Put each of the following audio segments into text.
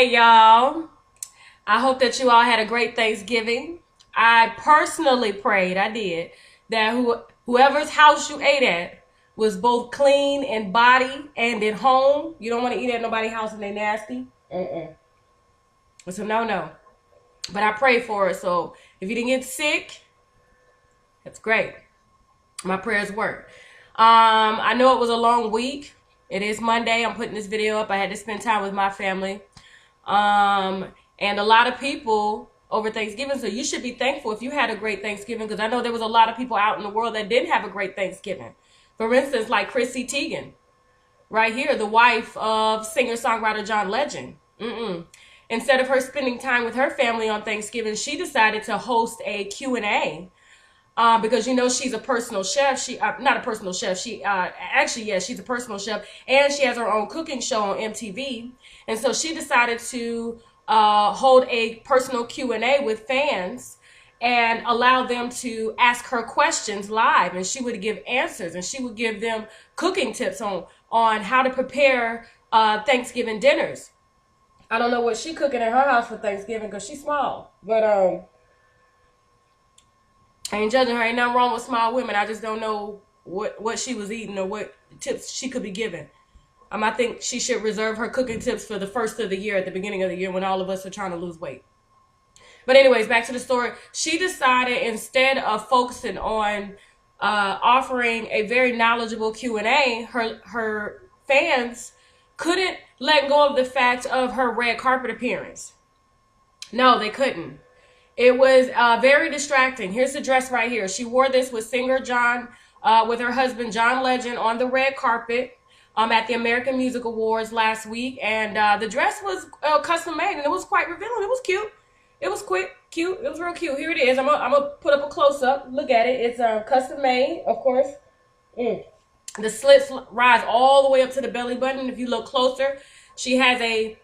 Hey y'all, I hope that you all had a great Thanksgiving. I personally prayed, I did, that whoever's house you ate at was both clean in body and in home. You don't want to eat at nobody's house and they nasty. It's a no-no. But I prayed for it, so if you didn't get sick, that's great. My prayers work. I know it was a long week. It is Monday. I'm putting this video up. I had to spend time with my family. And a lot of people over Thanksgiving, so you should be thankful if you had a great Thanksgiving, because I know there was a lot of people out in the world that didn't have a great Thanksgiving. For instance, like Chrissy Teigen, right here, the wife of singer-songwriter John Legend. Instead of her spending time with her family on Thanksgiving, she decided to host a Q&A. Because, you know, she's a personal chef. She not a personal chef. Actually, yes, she's a personal chef, and she has her own cooking show on MTV. And so she decided to hold a personal Q&A with fans and allow them to ask her questions live, and she would give answers, and she would give them cooking tips on how to prepare Thanksgiving dinners. I don't know what she cooking in her house for Thanksgiving because she's small, but I ain't judging her. Ain't nothing wrong with small women. I just don't know what she was eating or what tips she could be giving. I think she should reserve her cooking tips for the first of the year, at the beginning of the year, when all of us are trying to lose weight. But anyways, back to the story. She decided, instead of focusing on offering a very knowledgeable Q&A, her fans couldn't let go of the fact of her red carpet appearance. No, they couldn't. It was very distracting. Here's the dress right here. She wore this with singer John, with her husband John Legend, on the red carpet at the American Music Awards last week. And the dress was custom made, and it was quite revealing. It was cute. It was cute. It was real cute. Here it is. I'm gonna put up a close-up. Look at it. It's custom made, of course. The slits rise all the way up to the belly button. If you look closer, she has a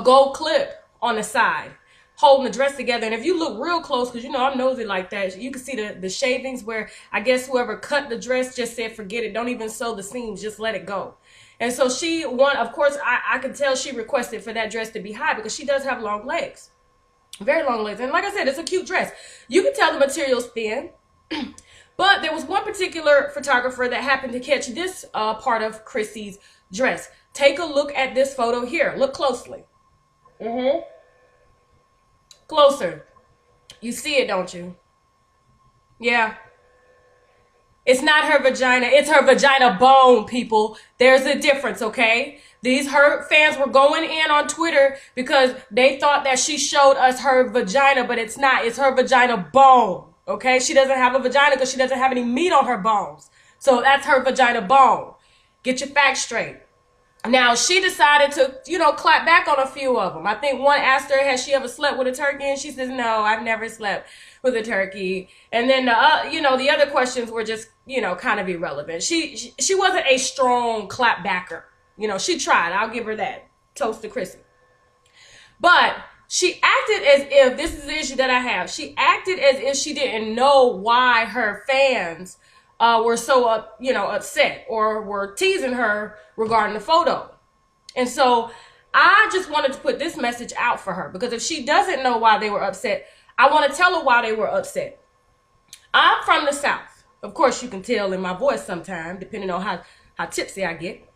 gold clip on the side holding the dress together. And if you look real close, because you know I'm nosy like that, you can see the shavings where I guess whoever cut the dress just said, forget it, don't even sew the seams, just let it go. And so she of course, I can tell she requested for that dress to be high, because she does have long legs, very long legs. And like I said, it's a cute dress. You can tell the material's thin. But there was one particular photographer that happened to catch this part of Chrissy's dress. Take a look at this photo here. Look closely. Closer. You see it, don't you? Yeah. It's not her vagina. It's her vagina bone, people. There's a difference, okay? Her fans were going in on Twitter because they thought that she showed us her vagina, but it's not. It's her vagina bone. Okay, she doesn't have a vagina because she doesn't have any meat on her bones. So that's her vagina bone. Get your facts straight. Now, she decided to, clap back on a few of them. I think one asked her, has she ever slept with a turkey? And she says, no, I've never slept with a turkey. And then, the other questions were just, kind of irrelevant. She wasn't a strong clapbacker. She tried. I'll give her that. Toast to Chrissy. But she acted as if, this is the issue that I have, she acted as if she didn't know why her fans were so, upset or were teasing her regarding the photo. And so I just wanted to put this message out for her, because if she doesn't know why they were upset, I want to tell her why they were upset. I'm from the South. Of course, you can tell in my voice sometimes, depending on how tipsy I get.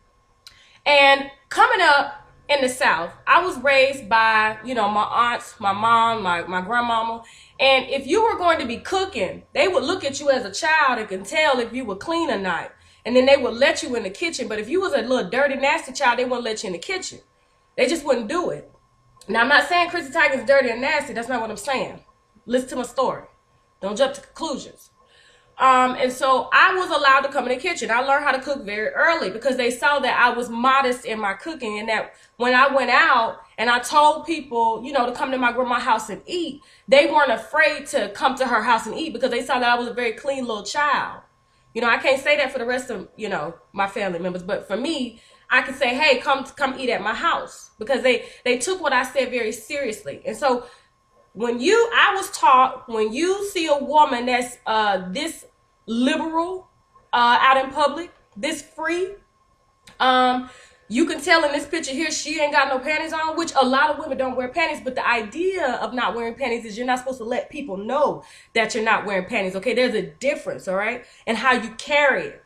And coming up in the South, I was raised by, my aunts, my mom, my grandmama. And if you were going to be cooking, they would look at you as a child and can tell if you were clean or not. And then they would let you in the kitchen. But if you was a little dirty, nasty child, they wouldn't let you in the kitchen. They just wouldn't do it. Now, I'm not saying Chrissy Teigen is dirty and nasty. That's not what I'm saying. Listen to my story. Don't jump to conclusions. And so I was allowed to come in the kitchen. I learned how to cook very early because they saw that I was modest in my cooking, and that when I went out and I told people, to come to my grandma's house and eat, they weren't afraid to come to her house and eat because they saw that I was a very clean little child. I can't say that for the rest of, my family members, but for me, I can say, hey, come eat at my house, because they took what I said very seriously. And so I was taught, when you see a woman that's this liberal out in public, this free, You can tell in this picture here, she ain't got no panties on, which a lot of women don't wear panties. But the idea of not wearing panties is you're not supposed to let people know that you're not wearing panties, okay? There's a difference, all right? And how you carry it,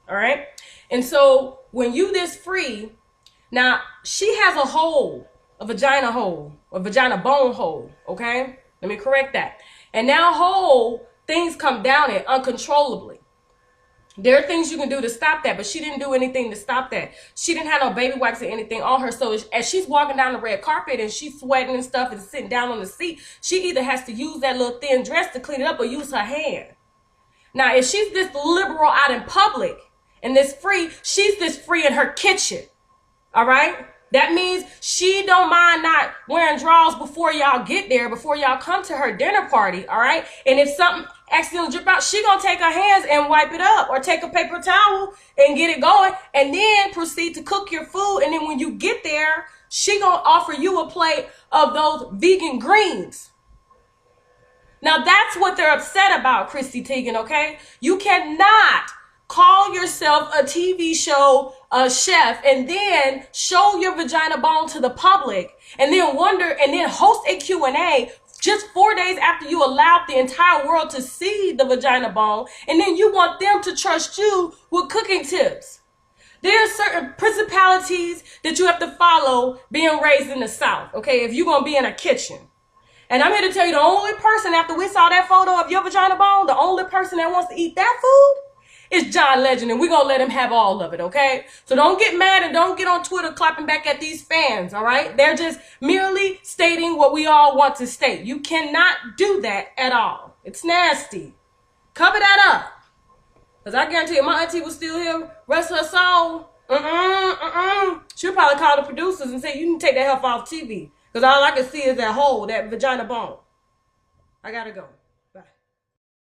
all right? And so when you this free, now she has a hole, a vagina bone hole, okay? Let me correct that. And now hole, things come down it uncontrollably. There are things you can do to stop that, but she didn't do anything to stop that. She didn't have no baby wipes or anything on her. So as she's walking down the red carpet and she's sweating and stuff and sitting down on the seat, she either has to use that little thin dress to clean it up or use her hand. Now, if she's this liberal out in public and this free, she's this free in her kitchen. All right? That means she don't mind not wearing drawers before y'all get there, before y'all come to her dinner party, all right? And if something accidentally drip out, she gonna take her hands and wipe it up, or take a paper towel and get it going, and then proceed to cook your food. And then when you get there, she gonna offer you a plate of those vegan greens. Now that's what they're upset about, Chrissy Teigen, okay? You cannot call yourself a TV show chef and then show your vagina bone to the public and then wonder and then host a Q&A just 4 days after you allowed the entire world to see the vagina bone, and then you want them to trust you with cooking tips. There are certain principalities that you have to follow being raised in the South, okay, if you're going to be in a kitchen. And I'm here to tell you, the only person, after we saw that photo of your vagina bone, the only person that wants to eat that food is John Legend, and we're going to let him have all of it, okay? So don't get mad and don't get on Twitter clapping back at these fans, all right? They're just merely stating what we all want to state. You cannot do that at all. It's nasty. Cover that up. Because I guarantee you, my auntie was still here, rest her soul. She'll probably call the producers and say, you can take that health off TV. Because all I can see is that hole, that vagina bone. I got to go.